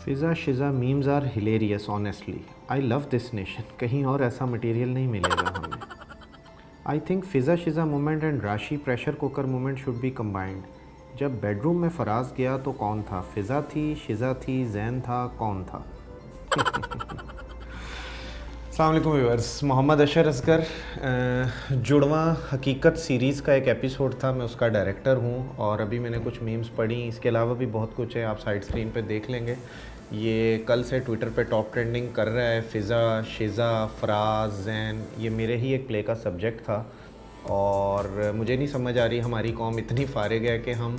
Fiza Shiza memes are hilarious honestly. I love this nation. कहीं और ऐसा मटेरियल नहीं मिलेगा हमें। I think Fiza Shiza moment and Rashi pressure cooker moment should be combined. जब बेडरूम में फराज गया तो कौन था? फ़िज़ा थी, शिज़ा थी, जैन था, कौन था? अस्सलाम वालेकुम व्यूअर्स, मोहम्मद अशर असगर। जुड़वां हकीकत सीरीज़ का एक एपिसोड था, मैं उसका डायरेक्टर हूँ और अभी मैंने कुछ मीम्स पढ़ी। इसके अलावा भी बहुत कुछ है, आप साइड स्क्रीन पे देख लेंगे। ये कल से ट्विटर पे टॉप ट्रेंडिंग कर रहा है। फ़िज़ा, शिज़ा, फ़राज़, ज़ैन, ये मेरे ही एक प्ले का सब्जेक्ट था और मुझे नहीं समझ आ रही हमारी कौम इतनी फारिग है कि हम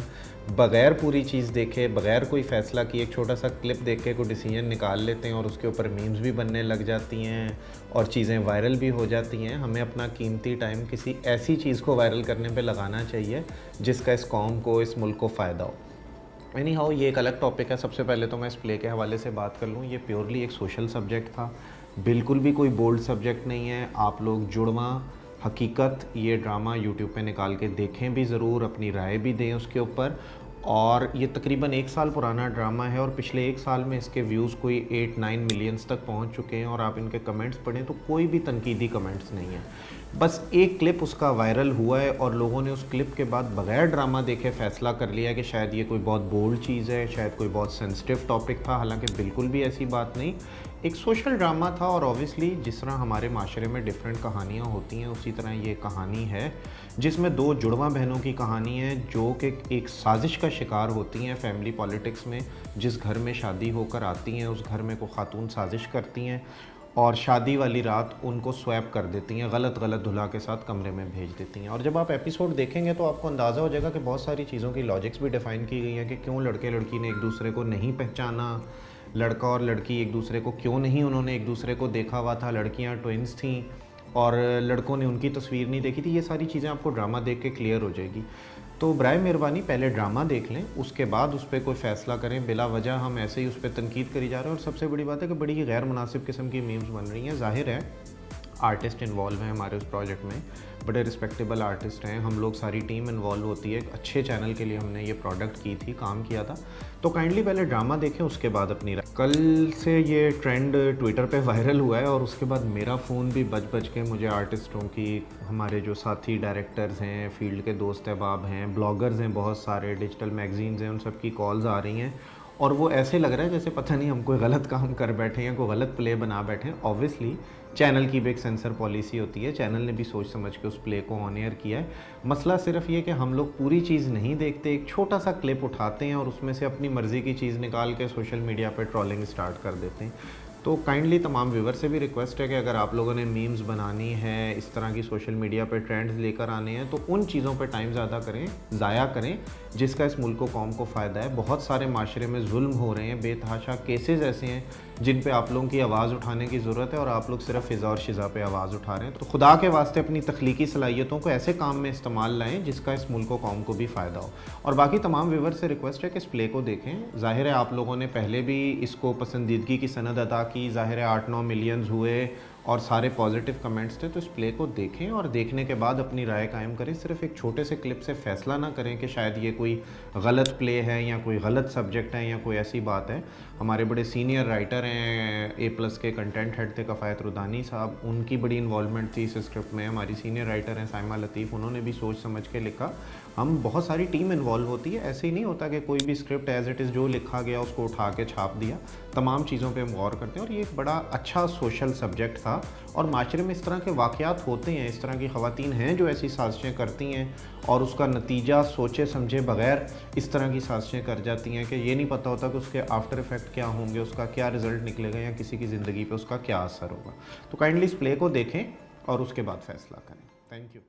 बग़ैर पूरी चीज़ देखे, बग़ैर कोई फ़ैसला किए, एक छोटा सा क्लिप देख के कोई डिसीजन निकाल लेते हैं और उसके ऊपर मीम्स भी बनने लग जाती हैं और चीज़ें वायरल भी हो जाती हैं। हमें अपना कीमती टाइम किसी ऐसी चीज़ को वायरल करने पे लगाना चाहिए जिसका इस कौम को, इस मुल्क को फ़ायदा हो। एनी हाउ, ये एक अलग टॉपिक है। सबसे पहले तो मैं इस प्ले के हवाले से बात कर लूँ। ये प्योरली एक सोशल सब्जेक्ट था, बिल्कुल भी कोई बोल्ड सब्जेक्ट नहीं है। आप लोग जुड़वां हकीकत ये ड्रामा यूट्यूब पे निकाल के देखें भी ज़रूर, अपनी राय भी दें उसके ऊपर। और ये तकरीबन 1 साल पुराना ड्रामा है और पिछले 1 साल में इसके व्यूज़ कोई 8-9 मिलियंस तक पहुंच चुके हैं और आप इनके कमेंट्स पढ़ें तो कोई भी तनकीदी कमेंट्स नहीं है। बस एक क्लिप उसका वायरल हुआ है और लोगों ने उस क्लिप के बाद बग़ैर ड्रामा देखे फ़ैसला कर लिया कि शायद ये कोई बहुत बोल्ड चीज़ है, शायद कोई बहुत सेंसिटिव टॉपिक था। हालांकि बिल्कुल भी ऐसी बात नहीं, एक सोशल ड्रामा था। और ऑब्वियसली जिस तरह हमारे माशरे में डिफरेंट कहानियाँ होती हैं, उसी तरह ये कहानी है जिसमें 2 जुड़वां बहनों की कहानी है जो कि एक साजिश का शिकार होती हैं फैमिली पॉलिटिक्स में। जिस घर में शादी होकर आती हैं, उस घर में को खातून साजिश करती हैं और शादी वाली रात उनको स्वैप कर देती हैं, गलत गलत दूल्हा के साथ कमरे में भेज देती हैं। और जब आप एपिसोड देखेंगे तो आपको अंदाज़ा हो जाएगा कि बहुत सारी चीज़ों की लॉजिक्स भी डिफ़ाइन की गई हैं कि क्यों लड़के लड़की ने एक दूसरे को नहीं पहचाना, लड़का और लड़की एक दूसरे को क्यों नहीं, उन्होंने एक दूसरे को देखा हुआ था, लड़कियां ट्विंस थीं और लड़कों ने उनकी तस्वीर नहीं देखी थी। ये सारी चीज़ें आपको ड्रामा देख के क्लियर हो जाएगी। तो बराए मेहरबानी पहले ड्रामा देख लें, उसके बाद उस पर कोई फ़ैसला करें। बिला वजह हम ऐसे ही उस पर तनकीद करी जा रहे हैं। और सबसे बड़ी बात है कि बड़ी ही गैर मुनासिब किस्म की मीम्स बन रही हैं। ज़ाहिर है आर्टिस्ट इन्वॉल्व हैं हमारे उस प्रोजेक्ट में, बड़े रिस्पेक्टेबल आर्टिस्ट हैं, हम लोग सारी टीम इन्वॉल्व होती है। एक अच्छे चैनल के लिए हमने ये प्रोडक्ट की थी, काम किया था। तो काइंडली पहले ड्रामा देखें, उसके बाद अपनी राय। कल से ये ट्रेंड ट्विटर पे वायरल हुआ है और उसके बाद मेरा फ़ोन भी बज बज के मुझे आर्टिस्टों की, हमारे जो साथी डायरेक्टर्स हैं, फील्ड के दोस्त अहबाब हैं, ब्लॉगर्स हैं, बहुत सारे डिजिटल मैगजीन्स हैं, उन सब की कॉल्स आ रही हैं और वो ऐसे लग रहा है जैसे पता नहीं हम कोई गलत काम कर बैठे हैं, कोई गलत प्ले बना बैठे हैं। ऑब्वियसली चैनल की भी एक सेंसर पॉलिसी होती है, चैनल ने भी सोच समझ के उस प्ले को ऑन एयर किया है। मसला सिर्फ ये कि हम लोग पूरी चीज़ नहीं देखते, एक छोटा सा क्लिप उठाते हैं और उसमें से अपनी मर्ज़ी की चीज़ निकाल के सोशल मीडिया पर ट्रोलिंग स्टार्ट कर देते हैं। तो काइंडली तमाम व्यूवर से भी रिक्वेस्ट है कि अगर आप लोगों ने मीम्स बनानी है, इस तरह की सोशल मीडिया पे ट्रेंड्स लेकर आने हैं, तो उन चीज़ों पे टाइम ज़ाया करें जिसका इस मुल्क को, कौम को फ़ायदा है। बहुत सारे माशरे में जुल्म हो रहे हैं, बेतहाशा केसेस ऐसे हैं जिन पे आप लोगों की आवाज़ उठाने की ज़रूरत है और आप लोग सिर्फ फ़िज़ा और शिज़ा पे आवाज़ उठा रहे हैं। तो खुदा के वास्ते अपनी तख्लीकी सलाहियतों को ऐसे काम में इस्तेमाल लाएँ जिसका इस मुल्क को, कौम को भी फ़ायदा हो। और बाकी तमाम व्यूवर से रिक्वेस्ट है कि इस प्ले को देखें। ज़ाहिर है आप लोगों ने पहले भी इसको पसंदीदगी की सनद अदा की, ज़ाहिर है 8-9 मिलियंस हुए और सारे पॉजिटिव कमेंट्स थे। तो इस प्ले को देखें और देखने के बाद अपनी राय कायम करें। सिर्फ एक छोटे से क्लिप से फ़ैसला ना करें कि शायद ये कोई गलत प्ले है या कोई गलत सब्जेक्ट है या कोई ऐसी बात है। हमारे बड़े सीनियर राइटर हैं, A+ के कंटेंट हेड थे कफ़ायत रुदानी साहब, उनकी बड़ी इन्वॉल्वमेंट थी इस स्क्रिप्ट में। हमारी सीनियर राइटर हैं साइमा लतीफ़, उन्होंने भी सोच समझ के लिखा। हम बहुत सारी टीम इन्वॉल्व होती है, ऐसे ही नहीं होता कि कोई भी स्क्रिप्ट एज़ इट इज़ जो लिखा गया उसको उठा के छाप दिया। तमाम चीज़ों पे हम गौर करते हैं और ये एक बड़ा अच्छा सोशल सब्जेक्ट था। और माशरे में इस तरह के वाक़यात होते हैं, इस तरह की ख़वातीन हैं जो ऐसी साजिशें करती हैं और उसका नतीजा सोचे समझे बग़ैर इस तरह की साजिशें कर जाती हैं कि ये नहीं पता होता कि उसके आफ्टर इफ़ेक्ट क्या होंगे, उसका क्या रिज़ल्ट निकलेगा या किसी की ज़िंदगी पे उसका क्या असर होगा। तो काइंडली इस प्ले को देखें और उसके बाद फ़ैसला करें। Thank you.